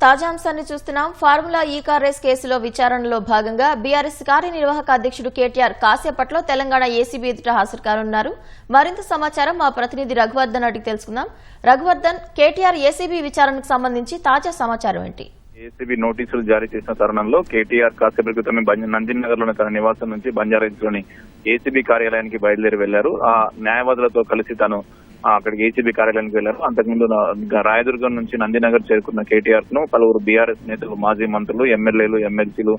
తాజా అంశాన్ని చూస్తున్నాం. ఫార్ములా ఈ కార్ రేస్ కేసులో విచారణలో భాగంగా బీఆర్ఎస్ కార్యనిర్వాహక అధ్యక్షుడు కేటీఆర్ కాసేపట్లో తెలంగాణ ఏసీబీ ఎదుట హాజరు కానున్నారు. మరింత సమాచారం మా ప్రతినిధి రఘువర్ధన్ అడిగి తెలుసుకుందాం. రఘువర్ధన్, కేటీఆర్ ఏసీబీ విచారణకు సంబంధించి తాజా సమాచారం ఏంటి? ఏసీబీ నోటీసులు జారీ చేసిన తరుణంలో కేటీఆర్ కాసేపటి క్రితమే నందినగర్ లోని తన నివాసం నుంచి బంజారాహిల్స్లోని ఏసీబీ కార్యాలయానికి బయలుదేరి వెళ్లారు. ఆ న్యాయవాదులతో కలిసి తను అక్కడికి ఏసీబీ కార్యాలయానికి వెళ్లారు. అంతకుముందు రాయదుర్గం నుంచి నందినగర్ చేరుకున్న కేటీఆర్ ను పలువురు బీఆర్ఎస్ నేతలు, మాజీ మంత్రులు, ఎమ్మెల్యేలు, ఎమ్మెల్సీలు,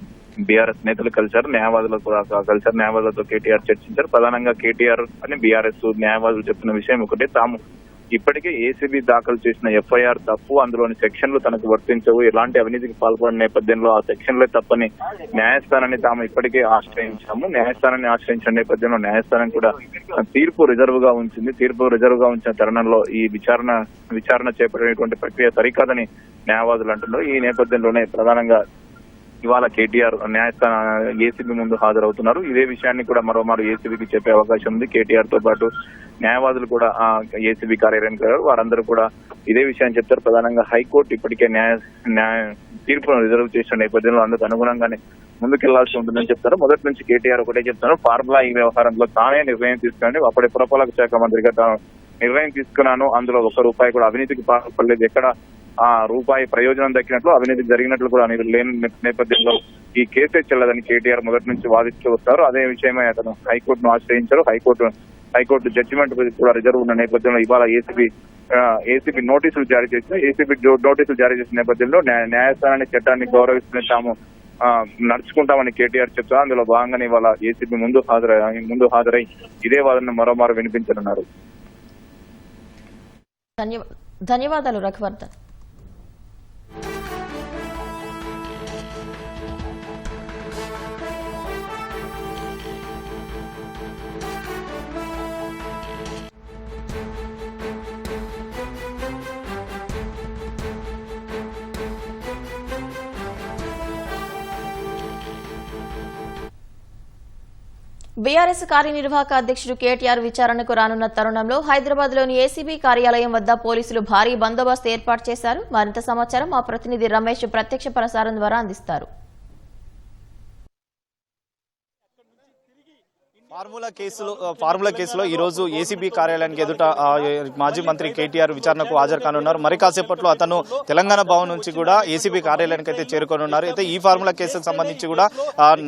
బీఆర్ఎస్ నేతలు కలిశారు. న్యాయవాదులతో కేటీఆర్ చర్చించారు. ప్రధానంగా కేటీఆర్ అని బీఆర్ఎస్ న్యాయవాదులు చెప్తున్న విషయం ఒకటే, తాము ఇప్పటికే ఏసీబీ దాఖలు చేసిన ఎఫ్ఐఆర్ తప్పు, అందులోని సెక్షన్లు తనకు వర్తించవు, ఎలాంటి అవినీతికి పాల్పడిన నేపథ్యంలో ఆ సెక్షన్లే తప్పని న్యాయస్థానాన్ని తాము ఇప్పటికే ఆశ్రయించాము. న్యాయస్థానాన్ని ఆశ్రయించిన నేపథ్యంలో న్యాయస్థానం కూడా తీర్పు రిజర్వ్ గా ఉంచింది. తీర్పు రిజర్వ్ గా ఉంచిన తరుణంలో ఈ విచారణ చేపట్టేటువంటి ప్రక్రియ సరికాదని న్యాయవాదులు అంటున్నారు. ఈ నేపథ్యంలోనే ప్రధానంగా ఇవాళ కేటీఆర్ ఏసీబీ ముందు హాజరవుతున్నారు. ఇదే విషయాన్ని కూడా మరోమారు ఏసీబీకి చెప్పే అవకాశం ఉంది. కేటీఆర్ తో పాటు న్యాయవాదులు కూడా ఏసీబీ కార్యాలయానికి వెళ్ళారు. వారందరూ కూడా ఇదే విషయాన్ని చెప్తారు. ప్రధానంగా హైకోర్టు ఇప్పటికే తీర్పును రిజర్వ్ చేసిన నేపథ్యంలో అందుకు అనుగుణంగానే ముందుకెళ్లాల్సి ఉంటుందని చెప్తారు. మొదటి నుంచి కేటీఆర్ ఒకటే చెప్తారు, ఫార్ములా ఈ వ్యవహారంలో తానే నిర్ణయం తీసుకుని అప్పటి పురపాలక శాఖ మంత్రిగా తాను నిర్ణయం తీసుకున్నాను, అందులో ₹1 కూడా అవినీతికి పాల్పడలేదు, ఎక్కడ ఆ రూపాయి ప్రయోజనం దక్కినట్లు అవినీతి జరిగినట్లు కూడా లేని నేపథ్యంలో ఈ కేసే చెల్లదని కేటీఆర్ మొదటి నుంచి వాదిస్తూ వస్తారు. అదే విషయమై అతను హైకోర్టును ఆశ్రయించారు. హైకోర్టు జడ్జిమెంట్ కూడా రిజర్వ్ ఉన్న నేపథ్యంలో ఇవాళ ఏసీబీ నోటీసులు జారీ చేసిన నేపథ్యంలో న్యాయస్థానాన్ని, చట్టాన్ని గౌరవిస్తున్న తాము నడుచుకుంటామని కేటీఆర్ చెప్తారు. అందులో భాగంగానే ఇవాళ ఏసీబీ ముందు హాజరై ఇదే వాదనను మరోమారు వినిపించనున్నారు. ధన్యవాదాలు రఘువర్ధన్. బీఆర్ఎస్ కార్యనిర్వాహక అధ్యక్షుడు కేటీఆర్ విచారణకు రానున్న తరుణంలో హైదరాబాద్లోని ఏసీబీ కార్యాలయం వద్ద పోలీసులు భారీ బందోబస్తు ఏర్పాటు చేశారు. మరింత సమాచారం మా ప్రతినిధి రమేష్ ప్రత్యక్ష ప్రసారం ద్వారా అందిస్తారు. ఫార్ములా కేసులో ఈ రోజు ఏసీబీ కార్యాలయానికి ఎదుట మాజీ మంత్రి కేటీఆర్ విచారణకు హాజరు కానున్నారు. మరి కాసేపట్లో అతను తెలంగాణ భవన్ నుంచి కూడా ఏసీబీ కార్యాలయానికి అయితే చేరుకోనున్నారు. అయితే ఈ ఫార్ములా కేసుకు సంబంధించి కూడా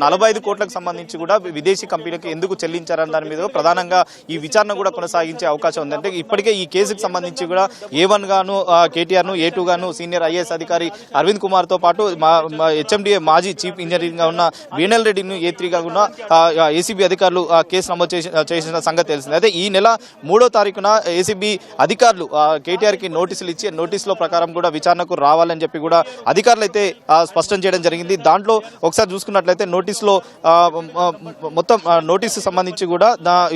45 కోట్లకు సంబంధించి కూడా విదేశీ కంపెనీలకు ఎందుకు చెల్లించారన్న దాని మీద ప్రధానంగా ఈ విచారణ కూడా కొనసాగించే అవకాశం ఉంది. అంటే ఇప్పటికే ఈ కేసుకు సంబంధించి కూడా A1 గాను కేటీఆర్ ను, A2 గాను సీనియర్ ఐఏఎస్ అధికారి అరవింద్ కుమార్ తో పాటు హెచ్ఎండిఏ మాజీ చీఫ్ ఇంజనీరింగ్ గా ఉన్న వేణల్ రెడ్డిని A3 గా ఉన్న ఏసీబీ అధికారులు కేసు నమోదు చేసిన సంగతి తెలిసింది. అయితే ఈ నెల 3వ తారీఖున ఏసీబీ అధికారులు కేటీఆర్ కి నోటీసులు ఇచ్చి నోటీసుల ప్రకారం కూడా విచారణకు రావాలని చెప్పి కూడా అధికారులు అయితే స్పష్టం చేయడం జరిగింది. దాంట్లో ఒకసారి చూసుకున్నట్లయితే నోటీసులో మొత్తం నోటీసు సంబంధించి కూడా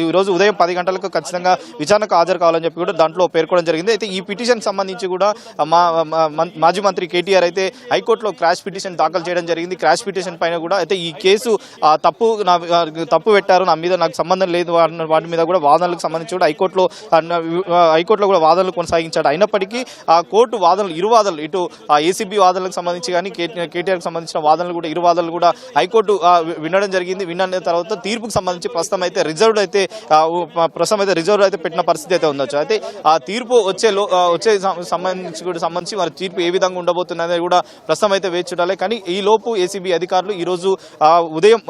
ఈ రోజు ఉదయం 10 గంటలకు ఖచ్చితంగా విచారణకు హాజరు కావాలని చెప్పి కూడా దాంట్లో పేర్కొనడం జరిగింది. అయితే ఈ పిటిషన్ సంబంధించి కూడా మాజీ మంత్రి కేటీఆర్ అయితే హైకోర్టులో క్రాష్ పిటిషన్ దాఖలు చేయడం జరిగింది. క్రాష్ పిటిషన్ పైన కూడా అయితే ఈ కేసు తప్పు పెట్టారు, నా మీద నాకు సంబంధం లేదు, వాటి మీద కూడా వాదనలకు సంబంధించి కూడా హైకోర్టులో కూడా వాదనలు కొనసాగించాడు. అయినప్పటికీ ఆ కోర్టు వాదనలు ఇటు ఏసీబీ వాదనలకు సంబంధించి కానీ కేటీఆర్కి సంబంధించిన వాదనలు కూడా ఇరు వాదనలు కూడా హైకోర్టు వినడం జరిగింది. విన్న తర్వాత తీర్పుకు సంబంధించి ప్రస్తుతం అయితే రిజర్వ్ అయితే పెట్టిన పరిస్థితి అయితే ఉండొచ్చు. అయితే ఆ తీర్పు వచ్చే సంబంధించి మరి తీర్పు ఏ విధంగా ఉండబోతున్నది కూడా ప్రస్తుతం అయితే వేచి చూడాలి. కానీ ఈ లోపు ఏసీబీ అధికారులు ఈ రోజు ఉదయం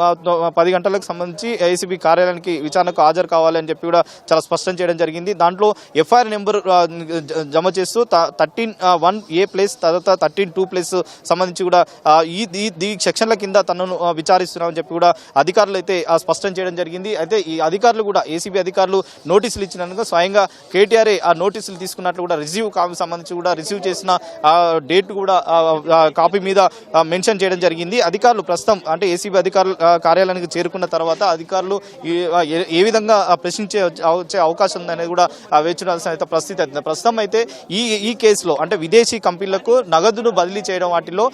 10 గంటలకు సంబంధించి ఏసీబీ కార్యాలయానికి విచారణకు హాజరు కావాలని చెప్పి కూడా చాలా స్పష్టం చేయడం జరిగింది. దాంట్లో ఎఫ్ఐఆర్ నెంబర్ జమ చేస్తూ 13(1)A+ తర్వాత 13(2)+ సంబంధించి కూడా ఈ సెక్షన్ల కింద తనను విచారిస్తున్నామని చెప్పి కూడా అధికారులు అయితే స్పష్టం చేయడం జరిగింది. అయితే ఈ అధికారులు కూడా ఏసీబీ అధికారులు నోటీసులు ఇచ్చినందుకు స్వయంగా కేటీఆర్ ఆ నోటీసులు తీసుకున్నట్లు కూడా రిసీవ్ కాపీ సంబంధించి కూడా రిసీవ్ చేసిన డేట్ కూడా కాపీ మీద మెన్షన్ చేయడం జరిగింది. అధికారులు ప్రస్తుతం అంటే ఏసీబీ అధికారులు కార్యాలయానికి చేరుకున్న తర్వాత అధికారులు ఏ విధంగా వచ్చే అవకాశం ఉందనేది కూడా వేచి చూడాల్సిన అయితే పరిస్థితి అవుతుంది. ప్రస్తుతం అయితే ఈ కేసులో అంటే విదేశీ కంపెనీలకు నగదును బదిలీ చేయడం వాటిలో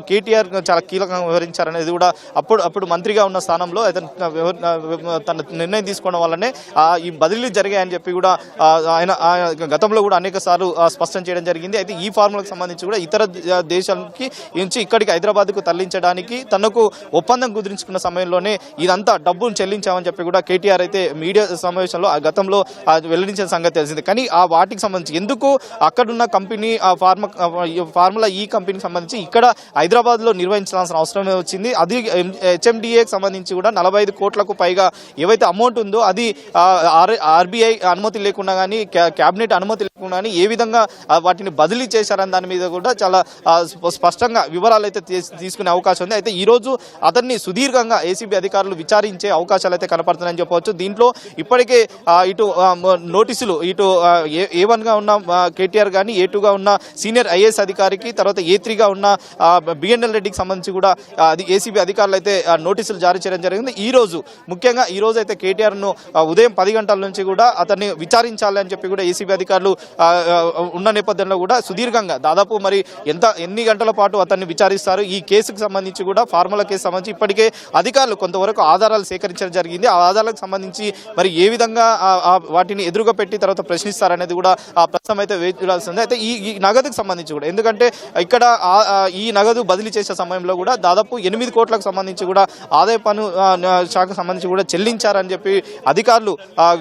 కేటీఆర్ చాలా కీలకంగా వ్యవహరించారనేది కూడా అప్పుడు మంత్రిగా ఉన్న స్థానంలో అతను తన నిర్ణయం తీసుకోవడం వల్లనే ఈ బదిలీ జరిగాయని చెప్పి కూడా ఆయన గతంలో కూడా అనేక సార్లు స్పష్టం చేయడం జరిగింది. అయితే ఈ ఫార్ములకు సంబంధించి కూడా ఇతర దేశాలకి నుంచి ఇక్కడికి హైదరాబాద్కు తరలించడానికి తనకు ఒప్పందం కుదిరించుకున్న సమయంలోనే ఇదంతా డబ్బును చెల్లించామని చెప్పి కూడా కేటీఆర్ అయితే మీడియా సమావేశంలో గతంలో వెల్లడించిన సంగతి తెలిసింది. కానీ ఆ వాటికి సంబంధించి ఎందుకు అక్కడున్న కంపెనీ ఫార్ములా ఈ కంపెనీకి సంబంధించి ఇక్కడ హైదరాబాద్లో నిర్వహించాల్సిన అవసరమే వచ్చింది. అది హెచ్ఎండిఏకి సంబంధించి కూడా 45 కోట్లకు పైగా ఏవైతే అమౌంట్ ఉందో అది ఆర్బీఐ అనుమతి లేకుండా కానీ క్యాబినెట్ అనుమతి లేకుండా కానీ ఏ విధంగా వాటిని బదిలీ చేశారని దాని మీద కూడా చాలా స్పష్టంగా వివరాలు అయితే తీసుకునే అవకాశం ఉంది. అయితే ఈ రోజు అతన్ని సుదీర్ఘంగా ఏసీబీ అధికారులు విచారించే అవకాశాలు అయితే కనపడుతున్నాయని చెప్పవచ్చు. దీంట్లో ఇప్పటికే ఇటు నోటీసులు ఇటు A1 గా ఉన్న కేటీఆర్ కానీ A2 గా ఉన్న సీనియర్ ఐఏఎస్ అధికారికి తర్వాత A3 గా ఉన్న బిఎన్ఎల్ రెడ్డికి సంబంధించి కూడా ఏసీబీ అధికారులు అయితే నోటీసులు జారీ చేయడం జరిగింది. ముఖ్యంగా ఈ రోజు అయితే కేటీఆర్ను ఉదయం 10 గంటల నుంచి కూడా అతన్ని విచారించాలని చెప్పి కూడా ఏసీబీ అధికారులు ఉన్న నేపథ్యంలో కూడా సుదీర్ఘంగా దాదాపు మరి ఎన్ని గంటల పాటు అతన్ని విచారిస్తారు. ఈ కేసుకు సంబంధించి కూడా ఫార్ములా కేసు సంబంధించి ఇప్పటికే అధికారులు కొంతవరకు ఆధారాలు సేకరించడం జరిగింది. ఆ ఆధారాలకు సంబంధించి మరి ఏ విధంగా వాటిని ఎదురుగా పెట్టి తర్వాత ప్రశ్నిస్తారనేది కూడా ప్రస్తుతం అయితే వేచి చూడాల్సింది. అయితే ఈ నగదుకు సంబంధించి కూడా ఎందుకంటే ఇక్కడ ఈ నగదు బదిలీ చేసే సమయంలో కూడా దాదాపు 8 కోట్లకు సంబంధించి కూడా ఆదాయ పన్ను శాఖకు సంబంధించి కూడా చెల్లించారని చెప్పి అధికారులు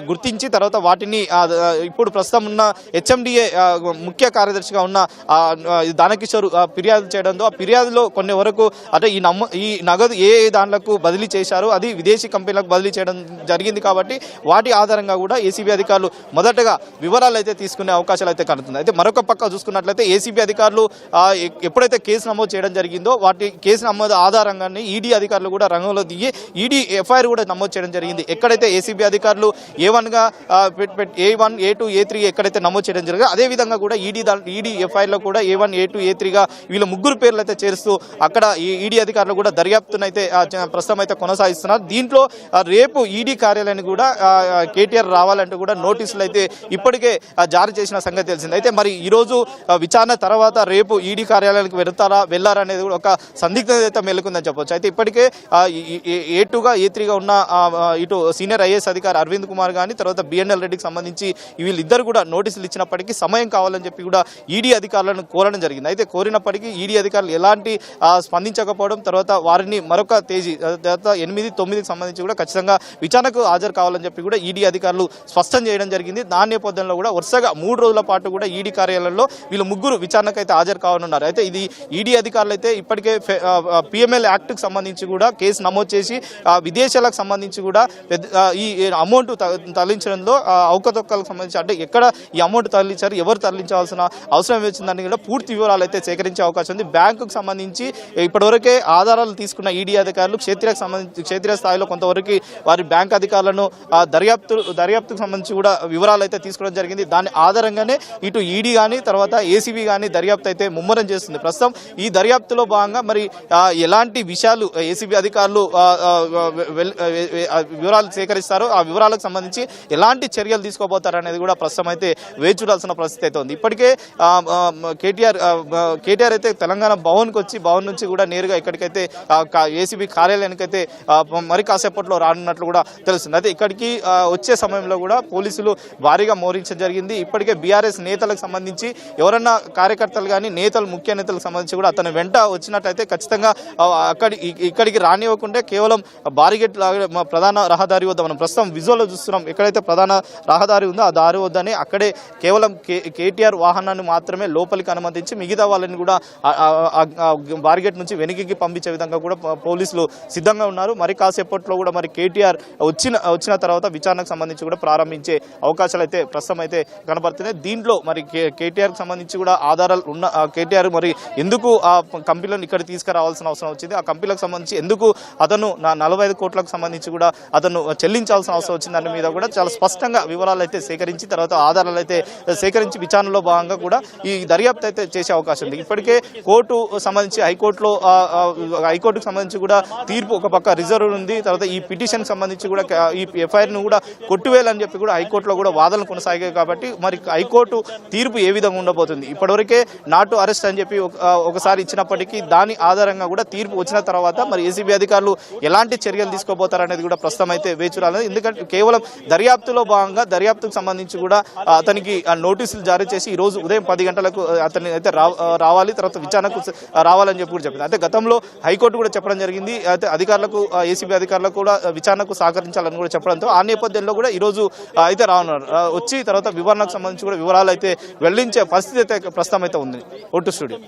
గుర్తించి తర్వాత వాటిని ఇప్పుడు ప్రస్తుతం ఉన్న హెచ్ఎండిఏ ముఖ్య కార్యదర్శిగా ఉన్న దానకిషోర్ ఫిర్యాదు చేయడంతో ఆ ఫిర్యాదులో కొన్ని వరకు అంటే ఈ నగదు ఏ దాంట్లకు బదిలీ చేశారో అది విదేశీ కంపెనీలకు బదిలీ చేయడం జరిగింది. కాబట్టి వాటి ఆధారంగా కూడా ఏసీబీ అధికారులు మొదటగా వివరాలు అయితే తీసుకునే అవకాశాలు అయితే కనుతుంది. అయితే మరొక పక్క చూసుకున్నట్లయితే ఏసీబీ అధికారులు ఎప్పుడైతే కేసు నమోదు చేయడం జరిగిందో వాటి కేసు నమోదు ఆధారంగానే ఈడీ అధికారులు కూడా రంగంలో దిగి ఈడీ ఎఫ్ఐఆర్ కూడా నమోదు చేయడం జరిగింది. ఎక్కడైతే ఏసీబీ అధికారులు A1 గా A1, A2, A3 ఎక్కడైతే నమోదు చేయడం జరిగిందో అదేవిధంగా కూడా ఈడీ ఎఫ్ఐఆర్లో కూడా A1, A2, A3 గా వీళ్ళ ముగ్గురు పేర్లు అయితే చేరుస్తూ అక్కడ ఈడీ అధికారులు కూడా దర్యాప్తునైతే ప్రస్తుతం అయితే కొనసాగిస్తున్నారు. దీంట్లో రేపు ఈడీ కార్యాలయాన్ని కూడా కేటీఆర్ రావాలంటూ కూడా నోటీసులు అయితే ఇప్పటికే జారీ చేసిన సంగతి తెలిసింది. అయితే మరి ఈరోజు విచారణ తర్వాత రేపు ఈడీ కార్యాలయానికి వెళ్లారా అనేది కూడా ఒక సందిగ్ధత అయితే మేలుకుందని చెప్పవచ్చు. అయితే ఇప్పటికే A2 గా A3 గా ఉన్న ఇటు సీనియర్ ఐఏఎస్ అధికారి అరవింద్ కుమార్ కానీ తర్వాత బిఎన్ఎల్ రెడ్డికి సంబంధించి వీళ్ళిద్దరు కూడా నోటీసులు ఇచ్చినప్పటికీ సమయం కావాలని చెప్పి కూడా ఈడీ అధికారులను కోరడం జరిగింది. అయితే కోరినప్పటికీ ఈడీ అధికారులు ఎలాంటి స్పందించకపోవడం తర్వాత వారిని మరొక తేదీ 8, 9కి సంబంధించి కూడా ఖచ్చితంగా విచారణకు హాజరు కావాలని చెప్పి కూడా ఈడీ అధికారులు స్పష్టం చేయడం జరిగింది. దాని నేపథ్యంలో కూడా వరుసగా 3 రోజుల పాటు కూడా ఈడీ కార్యాలయంలో వీళ్ళు ముగ్గురు విచారణకు అయితే హాజరు కావనున్నారు. అయితే ఇది ఈడీ అధికారులు అయితే ఇప్పటికే పిఎంఎల్ యాక్ట్కి సంబంధించి కూడా కేసు నమోదు చేసి విదేశాలకు సంబంధించి కూడా ఈ అమౌంట్ తరలించడంలో అవకతవకలకు సంబంధించి అంటే ఎక్కడ ఈ అమౌంట్ తరలించారు, ఎవరు తరలించాల్సిన అవసరం వచ్చిందని కూడా పూర్తి వివరాలు అయితే సేకరించే అవకాశం ఉంది. బ్యాంకుకు సంబంధించి ఇప్పటివరకే ఆధారాలు తీసుకున్న ఈడీ అధికారులు క్షేత్రీయ స్థాయిలో కొంతవరకు వారి బ్యాంక్ అధికారులను దర్యాప్తుకు సంబంధించి కూడా వివరాలు అయితే తీసుకోవడం జరిగింది. దాని ఆధారంగానే ఇటు ఈడీ కానీ తర్వాత ఏసీబీ కానీ దర్యాప్తు అయితే ముమ్మరం చేస్తుంది. ప్రస్తుతం ఈ దర్యాప్తులో భాగంగా మరి ఎలాంటి విషయాలు ఏసీబీ అధికారులు వివరాలు సేకరిస్తారో ఆ వివరాలకు సంబంధించి ఎలాంటి చర్యలు తీసుకోబోతారు అనేది కూడా ప్రస్తుతం అయితే వేచి చూడాల్సిన పరిస్థితి అయితే ఉంది. ఇప్పటికే కేటీఆర్ అయితే తెలంగాణ భవన్కి వచ్చి భవన్ నుంచి కూడా నేరుగా ఇక్కడికైతే ఏసీబీ కార్యాలయానికి అయితే మరి కాసేపట్లో రానున్నట్లు కూడా తెలుస్తుంది. అయితే ఇక్కడికి వచ్చే సమయంలో కూడా పోలీసులు భారీగా మోహరించడం జరిగింది. ఇప్పటికే బీఆర్ఎస్ నేతలకు సంబంధించి ఎవరన్నా కార్యకర్తలు కానీ ముఖ్య నేతలకు సంబంధించి కూడా అతను వెంట వచ్చినట్లయితే ఖచ్చితంగా ఇక్కడికి రానివ్వకుంటే కేవలం బారిగేట్ ప్రధాన రహదారి వద్ద మనం ప్రస్తుతం విజువల్లో చూస్తున్నాం. ఎక్కడైతే ప్రధాన రహదారి ఉందో ఆ దారి వద్దనే అక్కడే కేవలం కేటీఆర్ వాహనాన్ని మాత్రమే లోపలికి అనుమతించి మిగతా వాళ్ళని కూడా బారిగేట్ నుంచి వెనుకకి పంపించే విధంగా కూడా పోలీసులు సిద్ధంగా ఉన్నారు. మరి కాసేపట్లో కూడా మరి కేటీఆర్ వచ్చిన తర్వాత విచారణకు సంబంధించి కూడా ప్రారంభించే అవకాశాలు అయితే ప్రస్తుతం అయితే కనబడుతున్నాయి. దీంట్లో మరి కేటీఆర్కి సంబంధించి కూడా ఆధారాలు ఉన్న కేటీఆర్ మరి ఎందుకు ఆ కంపెనీలను ఇక్కడ తీసుకురావాల్సిన అవసరం వచ్చింది, ఆ కంపెనీలకు సంబంధించి ఎందుకు అతను 45 కోట్లకు సంబంధించి కూడా అతను చెల్లించాల్సిన అవసరం వచ్చింది దాని మీద కూడా చాలా స్పష్టంగా వివరాలు అయితే సేకరించి తర్వాత ఆధారాలు అయితే సేకరించి విచారణలో భాగంగా కూడా ఈ దర్యాప్తు అయితే చేసే అవకాశం ఉంది. ఇప్పటికే కోర్టు సంబంధించి హైకోర్టుకు సంబంధించి కూడా తీర్పు ఒక పక్క రిజర్వ్ ఉంది. తర్వాత ఈ పిటిషన్ సంబంధించి కూడా ఈ ఎఫ్ఐఆర్ ను కూడా కొట్టివేయాలని చెప్పి కూడా హైకోర్టులో కూడా వాదనలు కొనసాగాయి కాబట్టి మరి హైకోర్టు తీర్పు ఏ విధంగా ఉండబోతుంది. ఇప్పటివరకే నాట్ టు అరెస్ట్ అని చెప్పి ఒకసారి ఇచ్చినప్పటికీ దాని ఆధారంగా కూడా తీర్పు వచ్చిన తర్వాత మరి ఏసీబీ అధికారులు ఎలాంటి చర్యలు తీసుకోబోతారనేది కూడా ప్రస్తుతం అయితే వేచురాలేదు. ఎందుకంటే కేవలం దర్యాప్తులో భాగంగా దర్యాప్తుకు సంబంధించి కూడా అతనికి నోటీసులు జారీ చేసి ఈ రోజు ఉదయం 10 గంటలకు అతన్ని అయితే రావాలి, తర్వాత విచారణకు రావాలని చెప్పి కూడా చెప్పింది. అయితే గతంలో హైకోర్టు కూడా చెప్పడం జరిగింది. అయితే అధికారులకు ఏసీబీ అధికారులకు కూడా విచారణకు సహకరించాలని కూడా చెప్పడంతో ఆ నేపథ్యంలో కూడా ఈ రోజు అయితే రానున్నారు. వచ్చి తర్వాత వివరణకు సంబంధించి కూడా వివరాలు అయితే వెల్లడించే పరిస్థితి అయితే ప్రస్తుతం అయితే ఉంది. Vote studio.